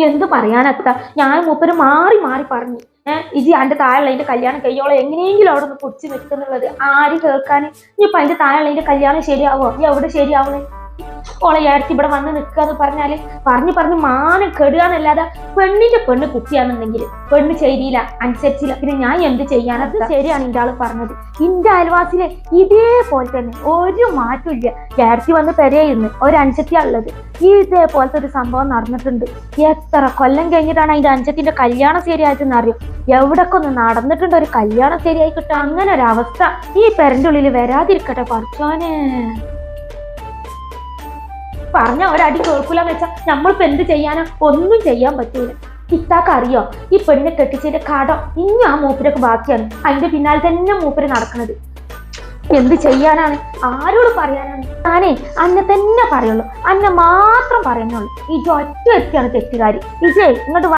എന്ത് പറയാനെത്താ, ഞാൻ മൂപ്പര് മാറി മാറി പറഞ്ഞു. ഇജി അതിന്റെ താഴെയുള്ളതിന്റെ കല്യാണം കഴിയോളം എങ്ങനെയെങ്കിലും അവിടെ ഒന്ന് പൊടിച്ച് നിൽക്കുന്നുള്ളത് ആര് കേൾക്കാന്. ഇനിയിപ്പൊ അതിന്റെ താഴെയുള്ളതിന്റെ കല്യാണം ശരിയാവോ? എവിടെ ശരിയാവണേ? ഓളെ ഏടത്തി ഇവിടെ വന്ന് നിൽക്കാന്ന് പറഞ്ഞാല് പറഞ്ഞ് മാനം കെടുകയെന്നല്ലാതെ പെണ്ണിന്റെ പെണ്ണ് കുട്ടിയാണെന്നുണ്ടെങ്കിൽ പെണ്ണ് ശരിയില്ല, അനുസരിച്ചില്ല, പിന്നെ ഞാൻ എന്ത് ചെയ്യാനത്? ശരിയാണ് ഇന്റെ ആള് പറഞ്ഞത്. ഇന്റെ അയൽവാസിലെ ഇതേപോലെ തന്നെ ഒരു മാറ്റം ഇല്ല. ഏടത്തി വന്ന് പെരയുന്നു ഒരനുസരിച്ചാ ഉള്ളത്. ഇതേപോലത്തെ ഒരു സംഭവം നടന്നിട്ടുണ്ട്. എത്ര കൊല്ലം കഴിഞ്ഞിട്ടാണ് അതിന്റെ അനുസരിച്ചിന്റെ കല്യാണം ശരിയായിട്ടെന്ന് അറിയോ? എവിടൊക്കെ ഒന്ന് നടന്നിട്ടുണ്ട് ഒരു കല്യാണം ശരിയായി കിട്ടാൻ. അങ്ങനെ ഒരു അവസ്ഥ ഈ പെരന്റെ ഉള്ളിൽ വരാതിരിക്കട്ടെ പടച്ചോനെ. പറഞ്ഞ ഒരടി കേൾക്കൂലെന്ന് വെച്ചാൽ നമ്മളിപ്പോ എന്ത് ചെയ്യാനാ? ഒന്നും ചെയ്യാൻ പറ്റൂല. ഇത്താക്ക് അറിയോ ഈ പെണ്ണിനെ കെട്ടിച്ചതിന്റെ കടം ഇനി ആ മൂപ്പരൊക്കെ ബാക്കിയാണ്. അതിന്റെ പിന്നാലെ തന്നെ മൂപ്പര് നടക്കുന്നത്. എന്ത് ചെയ്യാനാണ്? ആരോട് പറയാനാണ്? ഞാനേ അന്നെ തന്നെ പറയുള്ളൂ, അന്നെ മാത്രം പറയുന്നുള്ളൂ. ഇജ് ഒറ്റ വ്യക്തിയാണ് തെറ്റുകാരി. ഇജേ ഇങ്ങോട്ട്